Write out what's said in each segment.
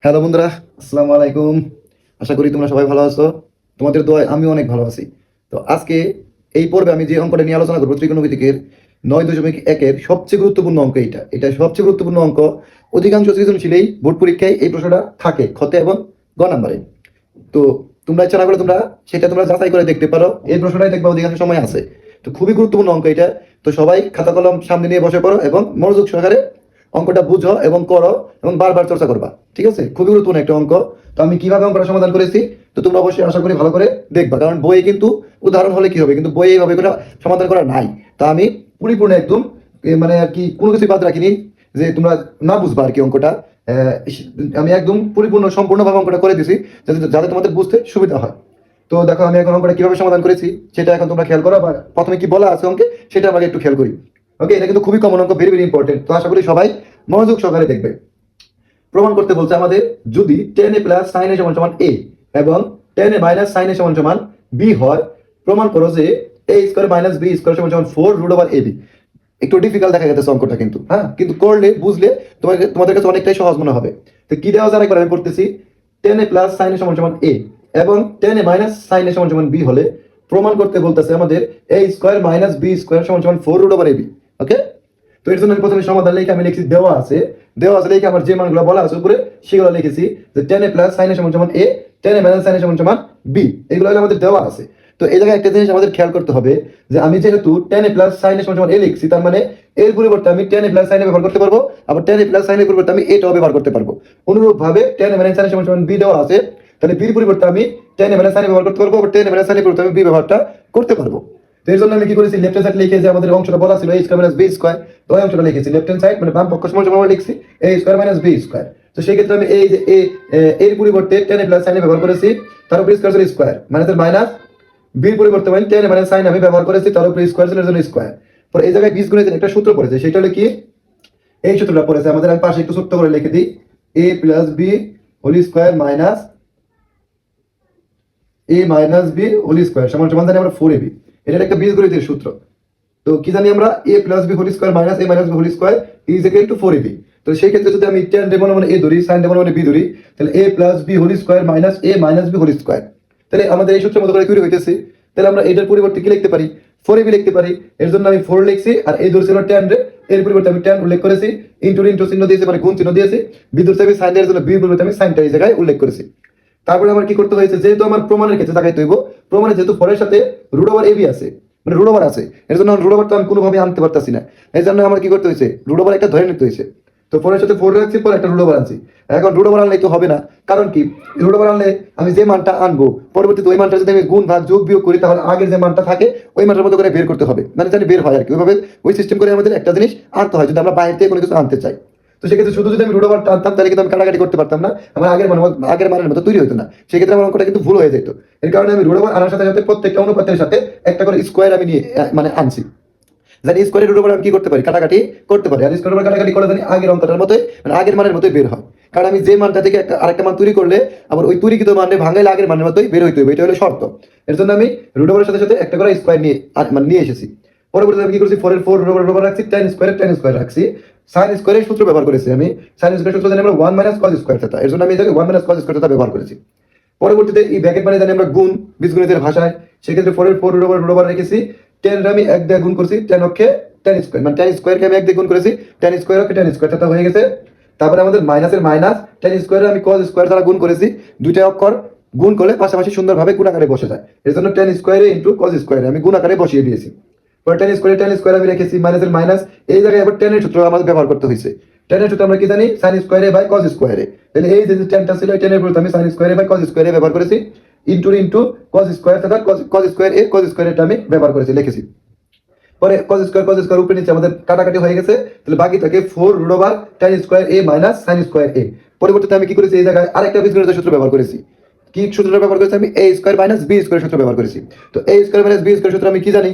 Hello বন্ধুরা, আসসালামু আলাইকুম। আশা করি তোমরা সবাই ভালো আছো। তোমাদের দোয়ায় আমি অনেক ভালো আছি। তো আজকে এই পর্বে আমি যে অঙ্কটা নিয়ে আলোচনা করবো, ত্রিকোণমিতিকের 9.1-এর সবচেয়ে গুরুত্বপূর্ণ অঙ্ক। এটা সবচেয়ে গুরুত্বপূর্ণ অঙ্ক। অধিকাংশ সৃজনশীলেই বোর্ড পরীক্ষায় এই প্রশ্নটা থাকে খতে এবং গ নাম্বারে। তো তোমরা ইচ্ছা না করলে তোমরা যাচাই করে দেখতে পারো, এই প্রশ্নটাই দেখবা অধিকাংশ সময় আছে। তো খুবই গুরুত্বপূর্ণ অঙ্ক এটা। তো সবাই খাতা কলম সামনে নিয়ে বসে পড়ো এবং মনোযোগ সহকারে অঙ্কটা বুঝো এবং করো এবং বারবার চর্চা করবা। ঠিক আছে, খুবই গুরুত্বপূর্ণ একটা অঙ্ক। তো আমি কিভাবে অঙ্কটা সমাধান করেছি তো তোমরা অবশ্যই আশা করি ভালো করে দেখবা, কারণ বইয়ে কিন্তু উদাহরণ হলে কি হবে, কিন্তু বইয়ে এইভাবে করে সমাধান করা নাই। তা আমি পরিপূর্ণ একদম মানে আর কি কোনো কিছু বাদ রাখিনি যে তোমরা না বুঝবা আর কি অঙ্কটা। আহ, আমি একদম পরিপূর্ণ সম্পূর্ণভাবে অঙ্কটা করে দিছি যাতে যাতে তোমাদের বুঝতে সুবিধা হয়। তো দেখো আমি এখন অঙ্কটা কিভাবে সমাধান করেছি সেটা এখন তোমরা খেয়াল করো, বা প্রথমে কি বলা আছে অঙ্কে সেটা আমাকে একটু খেয়াল করি। ওকে, এটা কিন্তু খুবই কমন অঙ্ক, ভেরি ভেরি ইম্পর্টেন্ট। তো আশা করি সবাই মনোযোগ সহকারে দেখবে। প্রমাণ করতে বলছে আমাদের, যদি টেন এ প্লাস সাইন এ সমান সমান এ এবং টেন এ মাইনাস সাইন এ সমান সমান বি হয়, প্রমাণ করো যে এ স্কোয়ার মাইনাস বি স্কোয়ার সমান সমান 4√/ab। একটু ডিফিকাল্ট দেখা গেছে অঙ্কটা, কিন্তু হ্যাঁ, কিন্তু করলে বুঝলে তোমাদের কাছে অনেকটাই সহজ মনে হবে। তো কি দেওয়া যায় একবার আমি পড়তেছি। টেন এ প্লাস সাইন এ সমান সমান এ এবং টেন এ মাইনাস সাইন এ সমান সমান বি হলে প্রমাণ করতে বলতেছে আমাদের এ স্কোয়ার মাইনাস বি স্কোয়ার সমান সমান 4√/ab। ওকে, তো এর জন্য আমি প্রথমে সমাধান লিখে আমি লিখছি দেওয়া আছে লিখে আমার যে মানগুলো বলা আছে উপরে সেগুলো লিখেছি যে টেন এ প্লাস সাইন এ সমান সমান এ, টেন এ মাইনাস সাইন এ সমান সমান বি, এগুলো হলো আমাদের দেওয়া আছে। তো এই জায়গায় একটা জিনিস আমাদের খেয়াল করতে হবে যে আমি যেহেতু টেন এ প্লাস সাইন এ সমান সমান এ লিখছি, তার মানে এর পরিবর্তে আমি টেন এ প্লাস সাইন এ ব্যবহার করতে পারবো, আবার টেন এ প্লাস সাইন এর পরিবর্তে আমি এটাও ব্যবহার করতে পারবো। অনুরূপ ভাবে টেন এ মাইনাস সাইন এ সমান সমান বি দেওয়া আছে, তাহলে বির পরিবর্তে আমি টেন এ মাইনাস সাইন এ ব্যবহার করতে পারবো, আবার টেন এ মাইনাস সাইন এর পরিবর্তে আমি বি ব্যবহারটা করতে পারবো। তো এর জন্য আমি কি করেছি, লেফট হ্যান্ড সাইড লিখে যে আমাদের অংশটা বলা ছিল এ স্কয়ার মাইনাস বি স্কয়ার, তো ওই অংশটা লিখেছি লেফট হ্যান্ড সাইড মানে বাম পক্ষ সমান সমান লিখছি এ স্কয়ার মাইনাস বি স্কয়ার। তো সেই ক্ষেত্রে আমি এই যে এর পরিবর্তে টেন এ প্লাস সাইন এ ব্যবহার করেছি, তার উপর স্কয়ার ছিল স্কয়ার মাইনাস মাইনাস, বির পরিবর্তে আমি টেন এ মাইনাস সাইন আমি ব্যবহার করেছি, তার উপর স্কয়ার ছিল এর জন্য স্কয়ার। পরে এই জায়গায় বীজগণিতের একটা সূত্র পড়েছে, সেটা হলো কি, এই সূত্রটা পড়েছে আমাদের। আমি পাশে একটু ছোট্ট করে লিখে দিই, A plus B whole square minus A minus B whole square সমান সমান জানি আমরা 4ab। এটা একটা বীজগণিতের সূত্র। তো কি জানি আমরা, A plus B whole square minus A minus B whole square is equal to 4ab। তো সেই ক্ষেত্রে যদি আমি tan ডেমন মানে এ ধরি, sin ডেমন মানে বি ধরি, তাহলে A plus B whole square minus A minus B whole square, তাহলে আমাদের এই সূত্রের মতো করে তৈরি হইতেছে। তাহলে আমরা এটার পরিবর্তে কি লিখতে পারি, 4ab লিখতে পারি। এর জন্য আমি 4 লিখছি, আর এই ধরছিল tan রে, এর পরিবর্তে আমি tan উল্লেখ করেছি, ইনটু ইনটু চিহ্ন দিয়েছি মানে গুণ চিহ্ন দিয়েছি, বি ধরতে আমি sin এর জন্য বি পরিবর্তে আমি sin টা এই জায়গায় উল্লেখ করেছি। তারপরে আমার কি করতে হয়েছে, যেহেতু আমার প্রমাণের ক্ষেত্রে তাকাইতে হইব, প্রমাণে যেহেতু 4 এর সাথে √/ab আছে মানে রুট আছে, এর জন্য রুট তো আমি কোনোভাবে আনতে পারতাছি না। এই জন্য আমার কি করতে হয়েছে, রুট একটা ধরে নিতে হয়েছে। তো 4 এর সাথে 4 রাখছি, পরে একটা রুট আনছি। এখন রুট আনলে তো হবে না, কারণ কি, রুট আনলে আমি যে মানটা আনবো পরবর্তীতে ওই মানটা যদি আমি গুণ ভাগ যোগ বিয়োগ করি, তাহলে আগের যে মানটা থাকে ওই মানটার মতো করে বের করতে হবে, মানে জানি বের হয় আর কি। ওইভাবে ওই সিস্টেম করে আমাদের একটা জিনিস আনতে হয় যদি আমরা বাইরে থেকে কোনো কিছু আনতে চাই। তো সেক্ষেত্রে শুধু যদি আমি রুট আনতাম তাহলে কিন্তু আমি কাটাকাটি করতে পারতাম না, আমার আগের মানের মতো তৈরি হতো না। সেক্ষেত্রে আমার অঙ্কটা কিন্তু ভুল হয়ে যেত। এর কারণে আমি রুট আনার সাথে সাথে প্রত্যেকটা অনুপাতের সাথে একটা করে স্কোয়ার আমি নিয়ে মানে আনছি, জানি স্কোয়ারের রুট আমি কি করতে পারি, কাটাকাটি করতে পারি। আর স্কোয়ারের কাটাকাটি করে জানি আগের অঙ্কটার মতোই মানে আগের মানের মতোই বের হয়। কারণ আমি যে মানটা থেকে আরেকটা মান তৈরি করলে আবার ওই তৈরিকৃত মানে ভাঙাইলে আগের মানের মতোই বের হইতে হবে, এটা হলো শর্ত। এর জন্য আমি রুট সাথে সাথে একটা করে স্কোয়ার নিয়ে মানে নিয়ে এসেছি। পরবর্তীতে আমি কি করছি, 4 এর 4 রুট রাখছি, tan স্কোয়ার রাখছি, sin স্কোয়ারের সূত্র ব্যবহার করেছি আমি। sin স্কোয়ারের সূত্র জানি আমরা 1 মাইনাস cos স্কোয়ার থিটা, এর জন্য আমি এটাকে 1 মাইনাস cos স্কোয়ার থিটা ব্যবহার করেছি। পরবর্তীতে এই ব্র্যাকেট মানে জানি আমরা গুণ বীজগণিতের ভাষায়, সেক্ষেত্রে 4 এর 4 রুট রেখেছি, 10 আমি 1 দিয়ে গুণ করছি, tan অক্ষে tan স্কোয়ার মানে tan স্কোয়ারকে আমি 1 দিয়ে গুণ করেছি, tan স্কোয়ার অক্ষে tan স্কোয়ার থিটা হয়ে গেছে। তারপরে আমাদের মাইনাসের মাইনাস, tan স্কোয়ারে আমি cos স্কোয়ার দ্বারা গুণ করেছি, দুইটা অক্ষর গুণ করলে পাশাপাশি সুন্দরভাবে গুণ আকারে বসে যায়, এর জন্য tan স্কোয়ারে ইনটু cos স্কোয়ারে আমি গুণ আকারে বসিয়ে দিয়েছি। পরে tan স্কোয়ার আমি রেখেছি, মাইনাসের মাইনাস, এই জায়গায় আবার tan এর সূত্র আমাদের ব্যবহার করতে হয়েছে। tan এর সূত্র আমরা কি জানি, sin স্কোয়ারে বাই cos স্কোয়ারে, তাহলে এই যে tanটা ছিল tan এর পরিবর্তে আমি sin স্কোয়ারে বাই cos স্কোয়ারে ব্যবহার করেছি, into cos square theta cos স্কোয়ারটা আমি ব্যবহার করেছি, লিখেছি। পরে cos স্কোয়ার উপরে নিচে আমাদের কাটাকাটি হয়ে গেছে, তাহলে বাকি থাকে 4 tan square a minus sin square a। পরবর্তীতে আমি কি করেছি, এই জায়গায় আরেকটা বীজগণিতের সূত্র ব্যবহার করেছি। কি সূত্রটা ব্যবহার করেছি, আমি a square minus b square সূত্র ব্যবহার করেছি। তো a square minus b square সূত্র আমি কি জানি,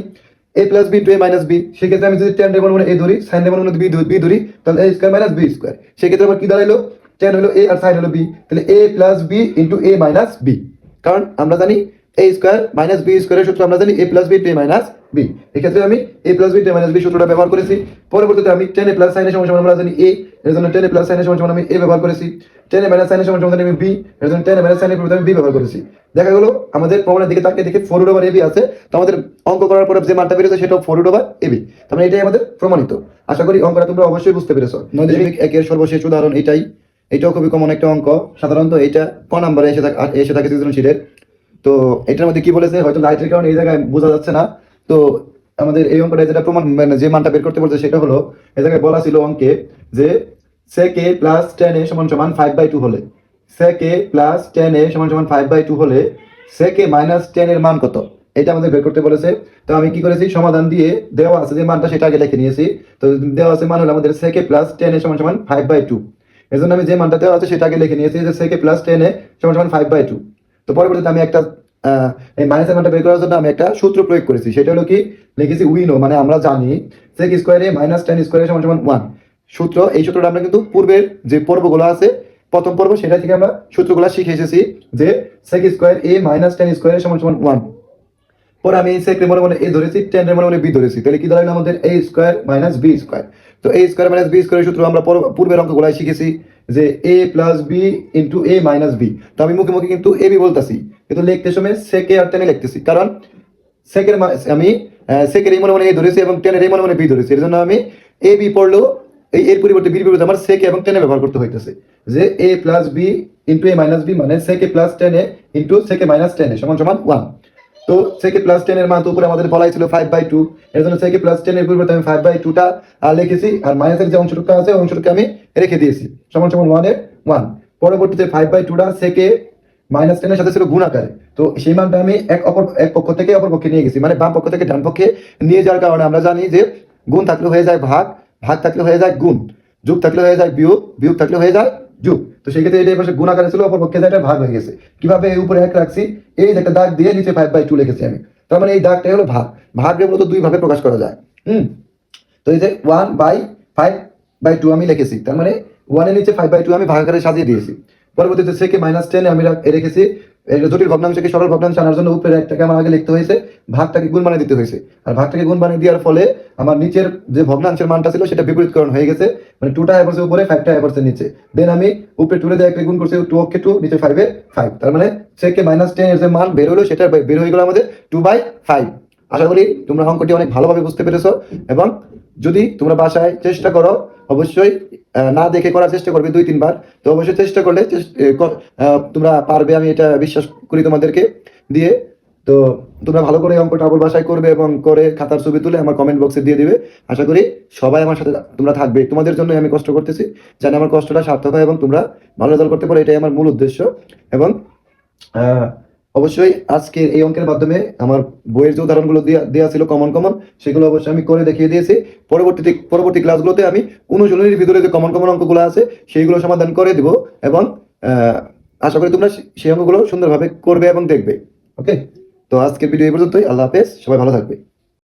a plus b into a minus b, সেক্ষেত্রে আমি যদি tan ডেমন মানে a ধরি, sin ডেমন মানে b ধরি, তাহলে a square minus b square, সেক্ষেত্রে আমার কি দাঁড়াইলো, tan হলো a আর sin হলো b, তাহলে a plus b into a minus b। কারণ আমরা জানি a স্কোয়ার মাইনাস b স্কোয়ারের সূত্র আমরা জানি a plus b into a minus b, এক্ষেত্রে আমি a plus b into a minus b সূত্রটা ব্যবহার করেছি। পরবর্তীতে আমি tan a প্লাস sin এর সমান আমরা জানি a, এর জন্য tan a প্লাস sin এর সমান আমি a ব্যবহার করেছি। টেন এ মাইনাস সাইনের সমান আমি বি, এর জন্য টেন এ মাইনাস সাইনের পরিবর্তে আমি বি ব্যবহার করেছি। দেখা গেলো আমাদের প্রমাণের দিকে তাকিয়ে দেখি 4√এবি আছে, তো আমাদের অঙ্ক করার পরে যে মানটা বেরোছে সেটাও 4√এবি, তার মানে এটাই আমাদের প্রমাণিত। আশা করি অঙ্কটা তোমরা অবশ্যই বুঝতে পেরেছো। 9.1 এর সর্বশেষ উদাহরণ এটাই, এটাও খুবই কমন একটা অঙ্ক। সাধারণত এটা ক নাম্বারে এসে থাকে সৃজনশীলের। তো এটার মধ্যে কি বলেছে, হয়তো লাইটের কারণে এই জায়গায় বোঝা যাচ্ছে না। তো আমাদের এই অঙ্কটা যেটা প্রমাণ মানে যে মানটা বের করতে বলছে সেটা হলো, এই জায়গায় বলা ছিল অঙ্কে যে sec a plus tan A সমান সমান 5/2 হলে, sec a plus tan A সমান সমান 5/2 হলে sec a মাইনাস টেন এর মান কত, এটা আমাদের বের করতে বলেছে। তো আমি কি করেছি, সমাধান দিয়ে দেওয়া আছে যে মানটা সেটা আগে লিখে নিয়েছি। তো দেওয়া আছে মান হলো আমাদের sec a plus tan A সমান সমান 5/2, এর জন্য আমি যে মানটা দেওয়া আছে সেটা আগে লিখে নিয়েছি যে sec a plus tan A সমান সমান 5/2। তো পরবর্তীতে আমি একটা এই মাইনাসের মানটা বের করার জন্য আমি একটা সূত্র প্রয়োগ করেছি, সেটা হলো কি, লিখেছি উইনো, মানে আমরা জানি sec স্কয়ারে মাইনাস টেন স্কয়ারে সমান সমান 1 সূত্র। এই সূত্রটা আমরা কিন্তু পূর্বের যে পর্বগুলো আছে, প্রথম পর্ব সেটা থেকে আমরা সূত্রগুলো শিখে এসেছি যে sec square a minus tan স্কয়ারে সমান সমান 1। পরে আমি sec এর মনে মনে a ধরেছি, টেন এর মনে মনে b ধরেছি, তাহলে কি দাঁড়ালো আমাদের a square minus b square. তো a স্কয়ার মাইনাস b স্কয়ারের সূত্র আমরা পূর্বের অঙ্কগুলো শিখেছি যে a plus b into a minus b। তো আমি মুখে মুখে কিন্তু ab বলতেছি, কিন্তু লিখতে সময় sec a আর টেন লিখতেছি, কারণ sec এর আমি sec এর এই মনে মনে a ধরেছি এবং টেন এর এই মনে মনে b ধরেছি, এর জন্য আমি ab পড়লেও এর পরিবর্তে b পরিবর্তে আমার sec a এবং টেন ব্যবহার করতে হইতেছে, যে a plus b into a minus b মানে sec a plus tan A into sec a minus tan A সমান সমান 1। তো sec a প্লাস টেন এর মান তো উপরে আমাদের বলাই ছিল 5/2, এর জন্য sec a প্লাস টেন এর পরিবর্তে আমি 5/2 টা লিখেছি, আর মাইনাসের যে অংশটুকু আছে ওই অংশটুকু আমি রেখে দিয়েছি সমান সমান 1 এর 1। পরবর্তীতে 5/2 টা sec a মাইনাস টেন এর সাথে ছিল গুণ আকারে, তো সেই মানটা আমি এক পক্ষ থেকে অপর পক্ষে নিয়ে গেছি, মানে বাম পক্ষ থেকে ডান পক্ষে নিয়ে যাওয়ার কারণে আমরা জানি যে গুণ থাকলে হয়ে যায় ভাগ, ভাগ থাকলে হয়ে যায় গুণ, যোগ থাকলে হয়ে যায় বিয়োগ, বিয়োগ থাকলে হয়ে যায় যোগ। তো সেই ক্ষেত্রে এটা পাশে গুণ আকারে ছিল, অপর পক্ষে এটা ভাগ হয়ে গেছে। কিভাবে এই উপরে এক রাখছি, এই যে একটা দাগ দিয়ে নিচে 5/2 লিখেছি আমি, তার মানে এই দাগটা হলো ভাগ। ভাগের মূলত দুই ভাবে প্রকাশ করা যায়। তো এই যে 1/5/2 আমি লিখেছি, তার মানে 1 এর নিচে 5/2 আমি ভাগ আকারে সাজিয়ে দিয়েছি। পরবর্তীতে sec a মাইনাস টেন আমি রেখেছি, জটিল ভগ্নাংশকে সরল ভগ্নাংশ আনার জন্য উপরে একটাকে আমার আগে লিখতে হয়েছে, ভাগটাকে গুণ বানিয়ে দিতে হয়েছে, আর ভাগটাকে গুণ বানিয়ে দেওয়ার ফলে আমার নিচের যে ভগ্নাংশের মানটা ছিল সেটা বিপরীতকরণ হয়ে গেছে, মানে 2টা পড়ছে উপরে 5টা পড়ছে নিচে। দেন আমি উপরে 2 দিয়ে একটা গুণ করছি, 2 অক্ষে 2 নিচে 5 এ 5, তার মানে sec a মাইনাস টেন এর যে মান বের হলো সেটা বের হয়ে গেল আমাদের 2/5। আশা করি তোমরা অঙ্কটি অনেক ভালোভাবে বুঝতে পেরেছো, এবং যদি তোমরা বাসায় চেষ্টা করো, অবশ্যই না দেখে করার চেষ্টা করবে 2-3 বার, তো অবশ্যই চেষ্টা করলে তোমরা পারবে, আমি এটা বিশ্বাস করি তোমাদেরকে দিয়ে। তো তোমরা ভালো করে অঙ্কটা আবার বাসায় করবে এবং করে খাতার ছবি তুলে আমার কমেন্ট বক্সে দিয়ে দিবে। আশা করি সবাই আমার সাথে তোমরা থাকবে, তোমাদের জন্য আমি কষ্ট করতেছি, যেন আমার কষ্টটা সার্থক হয় এবং তোমরা ভালো রেজাল্ট করতে পারো, এটাই আমার মূল উদ্দেশ্য। এবং অবশ্যই আজকে এই অঙ্কের মাধ্যমে আমার বইয়ের যে উদাহরণগুলো দেওয়া ছিল কমন সেগুলো অবশ্যই আমি করে দেখিয়ে দিয়েছি। পরবর্তী ক্লাসগুলোতে আমি অনুশীলনীর ভিতরে যে কমন অঙ্কগুলো আছে সেইগুলো সমাধান করে দিব, এবং আশা করি তোমরা সেই অঙ্কগুলো সুন্দরভাবে করবে এবং দেখবে। ওকে, তো আজকের ভিডিও এই পর্যন্তই। আল্লাহ হাফেজ, সবাই ভালো থাকবে।